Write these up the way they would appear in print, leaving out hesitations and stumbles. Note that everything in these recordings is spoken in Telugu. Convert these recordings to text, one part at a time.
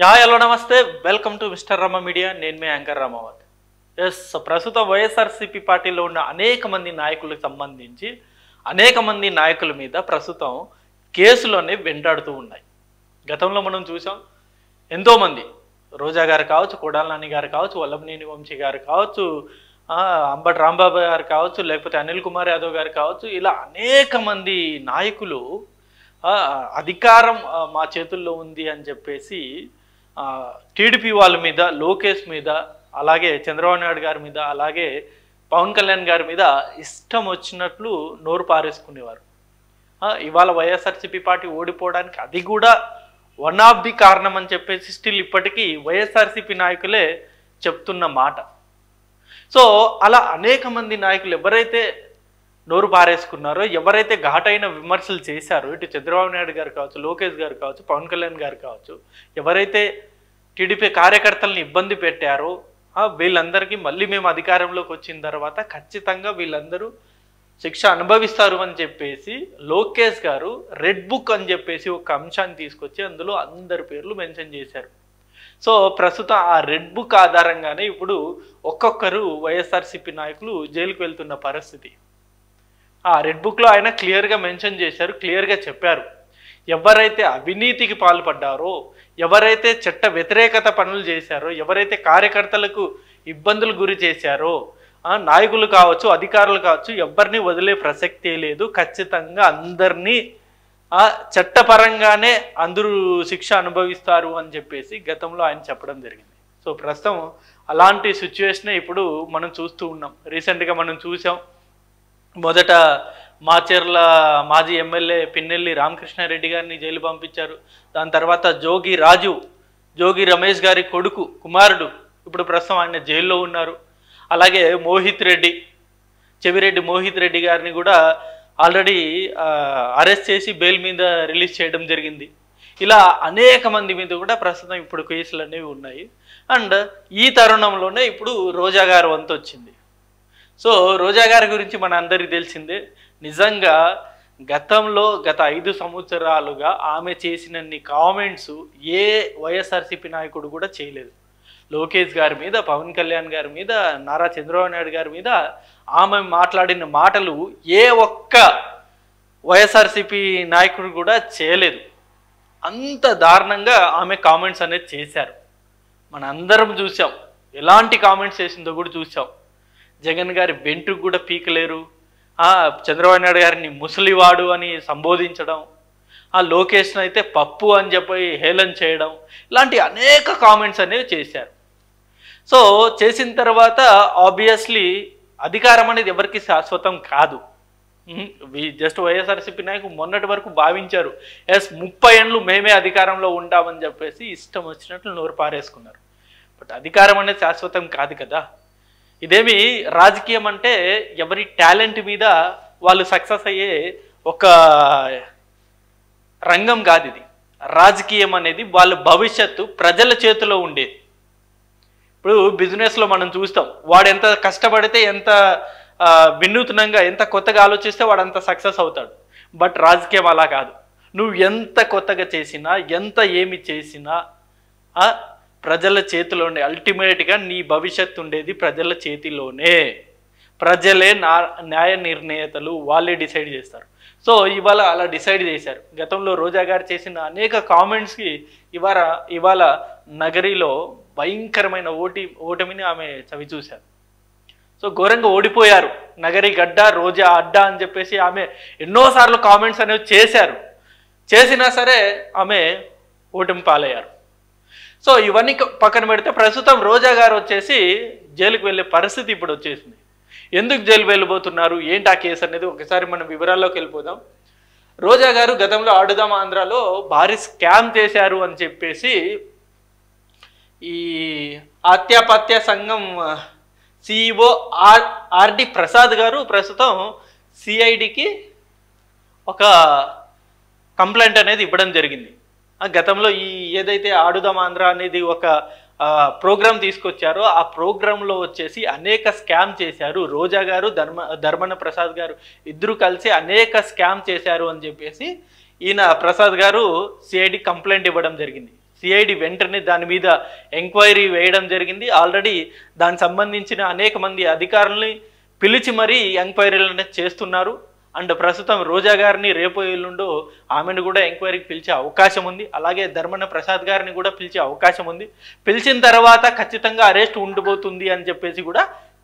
హలో నమస్తే, welcome to mister Rama media. నేను మీ యాంకర్ రామావత్. ప్రస్తుతం వైఎస్ఆర్సీపీ పార్టీలో ఉన్న అనేక మంది నాయకులకు సంబంధించి అనేక మంది నాయకుల మీద ప్రస్తుతం కేసులోనే వెంటాడుతూ ఉన్నాయి. గతంలో మనం చూసాం, ఎంతోమంది రోజా గారు కావచ్చు, కొడాల నాని గారు కావచ్చు, వల్లభనేని వంశీ గారు కావచ్చు, అంబటి రాంబాబు గారు కావచ్చు, లేకపోతే అనిల్ కుమార్ యాదవ్ గారు కావచ్చు, ఇలా అనేక మంది నాయకులు అధికారం మా చేతుల్లో ఉంది అని చెప్పేసి టీడీపీ వాళ్ళ మీద, లోకేష్ మీద, అలాగే చంద్రబాబు నాయుడు గారి మీద, అలాగే పవన్ కళ్యాణ్ గారి మీద ఇష్టం వచ్చినట్లు నోరు పారేసుకునేవారు. ఇవాళ వైఎస్ఆర్సీపీ పార్టీ ఓడిపోవడానికి అది కూడా వన్ ఆఫ్ ది కారణం అని చెప్పేసి స్టిల్ ఇప్పటికీ వైఎస్ఆర్సీపీ నాయకులే చెప్తున్న మాట. సో అలా అనేక మంది నాయకులు ఎవరైతే నోరు పారేసుకున్నారో, ఎవరైతే ఘాటైన విమర్శలు చేశారో, ఇటు చంద్రబాబు నాయుడు గారు కావచ్చు, లోకేష్ గారు కావచ్చు, పవన్ కళ్యాణ్ గారు కావచ్చు, ఎవరైతే టీడీపీ కార్యకర్తలను ఇబ్బంది పెట్టారో వీళ్ళందరికీ మళ్ళీ మేము అధికారంలోకి వచ్చిన తర్వాత ఖచ్చితంగా వీళ్ళందరూ శిక్ష అనుభవిస్తారు అని చెప్పేసి లోకేష్ గారు రెడ్ బుక్ అని చెప్పేసి ఒక అంశాన్ని తీసుకొచ్చి అందులో అందరి పేర్లు మెన్షన్ చేశారు. సో ప్రస్తుతం ఆ రెడ్ బుక్ ఆధారంగానే ఇప్పుడు ఒక్కొక్కరు వైఎస్ఆర్సీపీ నాయకులు జైలుకు వెళ్తున్న పరిస్థితి. ఆ రెడ్ బుక్లో ఆయన క్లియర్గా మెన్షన్ చేశారు, క్లియర్గా చెప్పారు, ఎవరైతే అవినీతికి పాల్పడ్డారో, ఎవరైతే చట్ట వ్యతిరేకత పనులు చేశారో, ఎవరైతే కార్యకర్తలకు ఇబ్బందులు గురి చేశారో, నాయకులు కావచ్చు, అధికారులు కావచ్చు, ఎవరిని వదిలే ప్రసక్తే లేదు, ఖచ్చితంగా అందరినీ చట్టపరంగానే అందరూ శిక్ష అనుభవిస్తారు అని చెప్పేసి గతంలో ఆయన చెప్పడం జరిగింది. సో ప్రస్తుతం అలాంటి సిచ్యువేషనే ఇప్పుడు మనం చూస్తూ ఉన్నాం. రీసెంట్గా మనం చూసాం, మొదట మాచర్ల మాజీ ఎమ్మెల్యే పిన్నెల్లి రామకృష్ణారెడ్డి గారిని జైలు పంపించారు. దాని తర్వాత జోగి రమేష్ గారి కుమారుడు ఇప్పుడు ప్రస్తుతం ఆయన జైల్లో ఉన్నారు. అలాగే చెవిరెడ్డి మోహిత్ రెడ్డి గారిని కూడా ఆల్రెడీ అరెస్ట్ చేసి బెయిల్ మీద రిలీజ్ చేయడం జరిగింది. ఇలా అనేక మంది మీద కూడా ప్రస్తుతం ఇప్పుడు కేసులు అనేవి ఉన్నాయి. అండ్ ఈ తరుణంలోనే ఇప్పుడు రోజా గారు వంతు వచ్చింది. సో రోజా గారి గురించి మన అందరికీ తెలిసిందే. నిజంగా గత 5 సంవత్సరాలుగా ఆమె చేసినన్ని కామెంట్స్ ఏ వైఎస్ఆర్సీపీ నాయకుడు కూడా చేయలేదు. లోకేష్ గారి మీద, పవన్ కళ్యాణ్ గారి మీద, నారా చంద్రబాబు నాయుడు గారి మీద ఆమె మాట్లాడిన మాటలు ఏ ఒక్క వైఎస్ఆర్సీపీ నాయకుడు కూడా చేయలేదు. అంత దారుణంగా ఆమె కామెంట్స్ అనేది చేశారు. మన అందరం చూసాం, ఎలాంటి కామెంట్స్ చేసిందో కూడా చూసాం. జగన్ గారి వెంట్రుకు కూడా పీకలేరు, చంద్రబాబు నాయుడు గారిని ముసలివాడు అని సంబోధించడం, లోకేష్ను అయితే పప్పు అని చెప్పి హేళన చేయడం, ఇలాంటి అనేక కామెంట్స్ అనేవి చేశారు. సో చేసిన తర్వాత ఆబ్వియస్లీ అధికారం అనేది ఎవరికి శాశ్వతం కాదు. జస్ట్ వైఎస్ఆర్సీపీ నాయకులు మొన్నటి వరకు భావించారు, 30 ఏళ్ళు మేమే అధికారంలో ఉంటామని చెప్పేసి ఇష్టం వచ్చినట్లు నోరు పారేసుకున్నారు. బట్ అధికారం అనేది శాశ్వతం కాదు కదా. ఇదేమి రాజకీయం అంటే ఎవరి టాలెంట్ మీద వాళ్ళు సక్సెస్ అయ్యే ఒక రంగం కాదు ఇది. రాజకీయం అనేది వాళ్ళ భవిష్యత్తు ప్రజల చేతిలో ఉండేది. ఇప్పుడు బిజినెస్లో మనం చూస్తాం, వాడు ఎంత కష్టపడితే, ఎంత వినూత్నంగా, ఎంత కొత్తగా ఆలోచిస్తే వాడు అంత సక్సెస్ అవుతాడు. బట్ రాజకీయం అలా కాదు. నువ్వు ఎంత కొత్తగా చేసినా, ఎంత ఏమి చేసినా ప్రజల చేతిలోనే, అల్టిమేట్గా నీ భవిష్యత్తు ఉండేది ప్రజల చేతిలోనే. ప్రజలే న్యాయ నిర్ణేతలు, వాళ్ళే డిసైడ్ చేస్తారు. సో ఇవాళ అలా డిసైడ్ చేశారు. గతంలో రోజా గారు చేసిన అనేక కామెంట్స్కి ఇవాళ నగరిలో భయంకరమైన ఓటమిని ఆమె చవి చూశారు. సో ఘోరంగా ఓడిపోయారు. నగరి గడ్డ, రోజా అడ్డా అని చెప్పేసి ఆమె ఎన్నోసార్లు కామెంట్స్ అనేవి చేసినా సరే ఆమె ఓటమి పాలయ్యారు. సో ఇవన్నీ పక్కన పెడితే ప్రస్తుతం రోజా గారు వచ్చేసి జైలుకు వెళ్ళే పరిస్థితి ఇప్పుడు వచ్చేసింది. ఎందుకు జైలు వెళ్ళిపోతున్నారు, ఏంటి ఆ కేసు అనేది ఒకసారి మనం వివరాల్లోకి వెళ్ళిపోదాం. రోజా గారు గతంలో ఆడుదాం ఆంధ్రాలో భారీ స్కామ్ చేశారు అని చెప్పేసి ఈ ఆత్యాపత్య సంఘం సిఇఓ ఆర్డి ప్రసాద్ గారు ప్రస్తుతం సిఐడికి ఒక కంప్లైంట్ అనేది ఇవ్వడం జరిగింది. గతంలో ఏదైతే ఆడుదాం ఆంధ్ర అనేది ఒక ప్రోగ్రామ్ తీసుకొచ్చారో ఆ ప్రోగ్రాంలో వచ్చేసి అనేక స్కామ్ చేశారు. రోజా గారు, ధర్మన ప్రసాద్ గారు ఇద్దరు కలిసి అనేక స్కామ్ చేశారు అని చెప్పేసి ఈయన ప్రసాద్ గారు సిఐడి కంప్లైంట్ ఇవ్వడం జరిగింది. సిఐడి వెంటనే దాని మీద ఎంక్వైరీ వేయడం జరిగింది. ఆల్రెడీ దానికి సంబంధించిన అనేక మంది అధికారుల్ని పిలిచి మరీ ఎంక్వైరీలను చేస్తున్నారు. అండ్ ప్రస్తుతం రోజా గారిని రేపు ఎల్లుండో ఆమెను కూడా ఎంక్వైరీకి పిలిచే అవకాశం ఉంది. అలాగే ధర్మన ప్రసాద్ గారిని కూడా పిలిచే అవకాశం ఉంది. పిలిచిన తర్వాత ఖచ్చితంగా అరెస్ట్ ఉండబోతుంది అని చెప్పేసి కూడా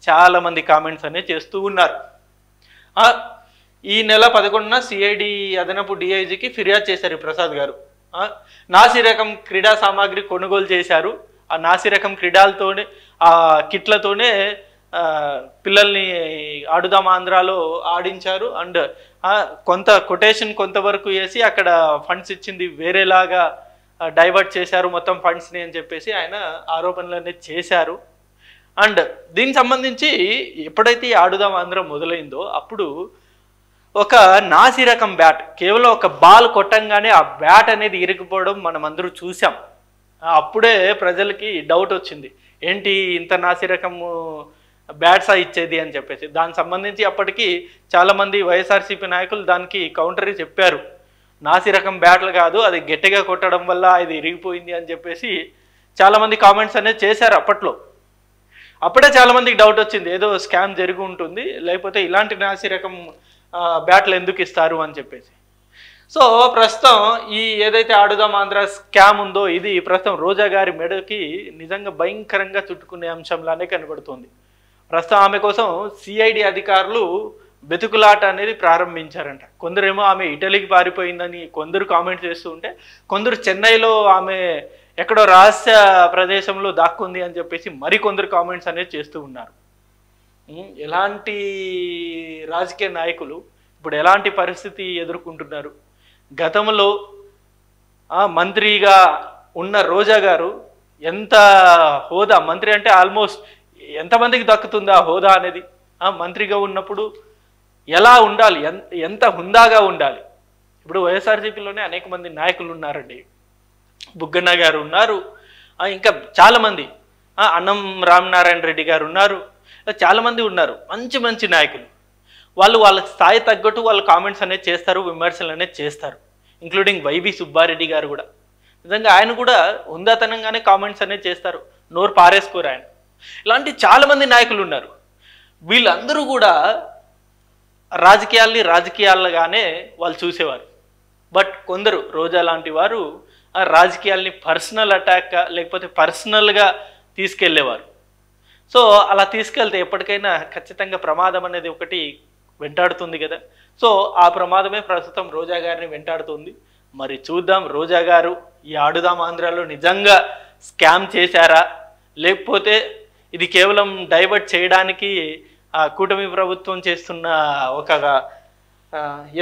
చాలామంది కామెంట్స్ అనేవి చేస్తూ ఉన్నారు. ఈ నెల 11న సిఐడి అదనపు డిఐజీకి ఫిర్యాదు చేశారు ప్రసాద్ గారు. నాసి రకం క్రీడా సామాగ్రి కొనుగోలు చేశారు. ఆ నాసి రకం క్రీడలతోనే ఆ కిట్లతోనే పిల్లల్ని ఆడుదాం ఆంధ్రాలో ఆడించారు. అండ్ కొంత కొటేషన్ కొంతవరకు వేసి అక్కడ ఫండ్స్ ఇచ్చింది వేరేలాగా డైవర్ట్ చేశారు మొత్తం ఫండ్స్ని అని చెప్పేసి ఆయన ఆరోపణలు అనేది చేశారు. అండ్ దీనికి సంబంధించి ఎప్పుడైతే ఆడుదాం ఆంధ్ర మొదలైందో అప్పుడు ఒక నాసి రకం బ్యాట్, కేవలం ఒక బాల్ కొట్టంగానే ఆ బ్యాట్ అనేది ఇరిగిపోవడం మనం అందరూ చూసాం. అప్పుడే ప్రజలకి డౌట్ వచ్చింది, ఏంటి ఇంత నాసి రకము బ్యాట్సా ఇచ్చేది అని చెప్పేసి. దానికి సంబంధించి అప్పటికి చాలామంది వైఎస్ఆర్సీపీ నాయకులు దానికి కౌంటర్ చెప్పారు. నాసి రకం బ్యాట్లు కాదు, అది గట్టిగా కొట్టడం వల్ల ఇది ఇరిగిపోయింది అని చెప్పేసి చాలామంది కామెంట్స్ అనేది చేశారు అప్పట్లో. అప్పుడే చాలామందికి డౌట్ వచ్చింది, ఏదో స్కామ్ జరిగి ఉంటుంది, లేకపోతే ఇలాంటి నాసి రకం బ్యాట్లు ఎందుకు ఇస్తారు అని చెప్పేసి. సో ప్రస్తుతం ఈ ఏదైతే ఆడుదాం ఆంధ్ర స్కామ్ ఉందో ఇది ప్రస్తుతం రోజా గారి మెడకి నిజంగా భయంకరంగా చుట్టుకునే అంశంలానే కనబడుతుంది. ప్రస్తుతం ఆమె కోసం సిఐడి అధికారులు బెతుకులాట అనేది ప్రారంభించారంట. కొందరేమో ఆమె ఇటలీకి పారిపోయిందని కొందరు కామెంట్ చేస్తూ ఉంటే, కొందరు చెన్నైలో ఆమె ఎక్కడో రహస్య ప్రదేశంలో దాక్కుంది అని చెప్పేసి మరికొందరు కామెంట్స్ అనేది చేస్తూ ఉన్నారు. ఎలాంటి రాజకీయ నాయకులు ఇప్పుడు ఎలాంటి పరిస్థితి ఎదుర్కొంటున్నారు? గతంలో మంత్రిగా ఉన్న రోజా గారు ఎంత హోదా, మంత్రి అంటే ఆల్మోస్ట్ ఎంతమందికి దక్కుతుందా హోదా అనేది? మంత్రిగా ఉన్నప్పుడు ఎలా ఉండాలి, ఎంత హుందాగా ఉండాలి? ఇప్పుడు వైఎస్ఆర్సీపీలోనే అనేక మంది నాయకులు ఉన్నారండి. బుగ్గన్న గారు ఉన్నారు, ఇంకా చాలామంది, అన్నం రామనారాయణ రెడ్డి గారు ఉన్నారు, చాలామంది ఉన్నారు మంచి మంచి నాయకులు. వాళ్ళ స్థాయి తగ్గట్టు వాళ్ళు కామెంట్స్ అనేది చేస్తారు, విమర్శలు అనేది చేస్తారు. ఇంక్లూడింగ్ వైవి సుబ్బారెడ్డి గారు కూడా నిజంగా ఆయన కూడా హుందాతనంగానే కామెంట్స్ అనేది చేస్తారు, నోరు పారేసుకోరు ఆయన. ఇలాంటి చాలామంది నాయకులు ఉన్నారు. వీళ్ళందరూ కూడా రాజకీయాలుగానే వాళ్ళు చూసేవారు. బట్ కొందరు రోజా లాంటి వారు ఆ రాజకీయాల్ని పర్సనల్ అటాక్ లేకపోతే పర్సనల్గా తీసుకెళ్ళేవారు. సో అలా తీసుకెళ్తే ఎప్పటికైనా ఖచ్చితంగా ప్రమాదం అనేది ఒకటి వెంటాడుతుంది కదా. సో ఆ ప్రమాదమే ప్రస్తుతం రోజా గారిని వెంటాడుతుంది. మరి చూద్దాం, రోజా గారు ఈ ఆడుదాం ఆంధ్రాలో నిజంగా స్కామ్ చేశారా, లేకపోతే ఇది కేవలం డైవర్ట్ చేయడానికి కూటమి ప్రభుత్వం చేస్తున్న ఒక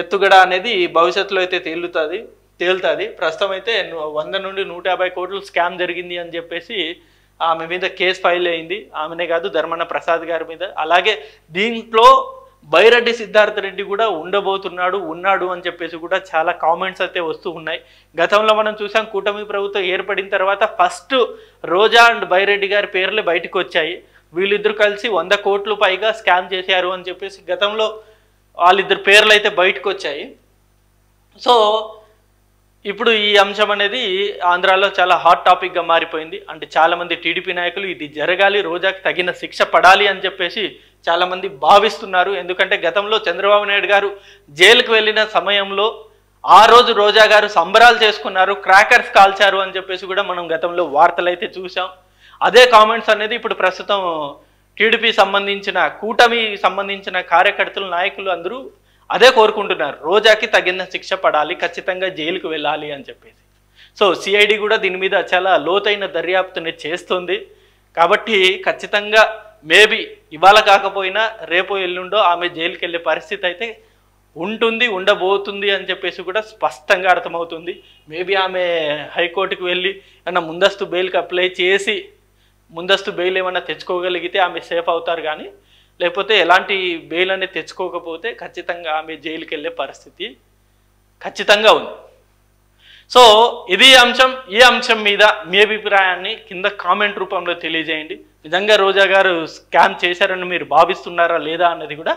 ఎత్తుగడ అనేది భవిష్యత్తులో అయితే తేలుతుంది. ప్రస్తుతం అయితే 100 నుండి 150 కోట్లు స్కామ్ జరిగింది అని చెప్పేసి ఆమె మీద కేసు ఫైల్ అయింది. ఆమెనే కాదు, ధర్మన ప్రసాద్ గారి మీద. అలాగే దీంట్లో బైరెడ్డి సిద్ధార్థ రెడ్డి కూడా ఉన్నాడు అని చెప్పేసి కూడా చాలా కామెంట్స్ అయితే వస్తూ ఉన్నాయి. గతంలో మనం చూసాం, కూటమి ప్రభుత్వం ఏర్పడిన తర్వాత ఫస్ట్ రోజా అండ్ బైరెడ్డి గారి పేర్లే బయటకు వచ్చాయి. వీళ్ళిద్దరు కలిసి 100 కోట్లు పైగా స్కామ్ చేశారు అని చెప్పేసి గతంలో వాళ్ళిద్దరు పేర్లు అయితే బయటకు వచ్చాయి. సో ఇప్పుడు ఈ అంశం అనేది ఆంధ్రాలో చాలా హాట్ టాపిక్గా మారిపోయింది. అంటే చాలామంది టీడీపీ నాయకులు ఇది జరగాలి, రోజాకి తగిన శిక్ష పడాలి అని చెప్పేసి చాలామంది భావిస్తున్నారు. ఎందుకంటే గతంలో చంద్రబాబు నాయుడు గారు జైలుకు వెళ్ళిన సమయంలో ఆ రోజు రోజా గారు సంబరాలు చేసుకున్నారు, క్రాకర్స్ కాల్చారు అని చెప్పేసి కూడా మనం గతంలో వార్తలు అయితే చూసాం. అదే కామెంట్స్ అనేది ఇప్పుడు ప్రస్తుతం టీడీపీ కూటమి సంబంధించిన కార్యకర్తలు, నాయకులు అందరూ అదే కోరుకుంటున్నారు. రోజాకి తగిన శిక్ష పడాలి, ఖచ్చితంగా జైలుకు వెళ్ళాలి అని చెప్పేసి. సో సిఐడి కూడా దీని మీద చాలా లోతైన దర్యాప్తుని చేస్తుంది. కాబట్టి ఖచ్చితంగా మేబీ ఇవాళ కాకపోయినా రేపు ఎల్లుండో ఆమె జైలుకి వెళ్ళే పరిస్థితి అయితే ఉండబోతుంది అని చెప్పేసి కూడా స్పష్టంగా అర్థమవుతుంది. మేబీ ఆమె హైకోర్టుకు వెళ్ళి ఏమన్నా ముందస్తు బెయిల్కి అప్లై చేసి ముందస్తు బెయిల్ ఏమన్నా తెచ్చుకోగలిగితే ఆమె సేఫ్ అవుతారు. కానీ లేకపోతే ఎలాంటి బెయిల్ అనేది తెచ్చుకోకపోతే ఖచ్చితంగా ఆమె జైలుకి వెళ్ళే పరిస్థితి ఖచ్చితంగా ఉంది. సో ఇది అంశం. ఈ అంశం మీద మీ అభిప్రాయాన్ని కింద కామెంట్ రూపంలో తెలియజేయండి. నిజంగా రోజా గారు స్కామ్ చేశారని మీరు భావిస్తున్నారా లేదా అన్నది కూడా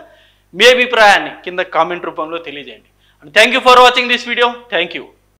మీ అభిప్రాయాన్ని కింద కామెంట్ రూపంలో తెలియజేయండి. Thank you for watching this video. Thank you.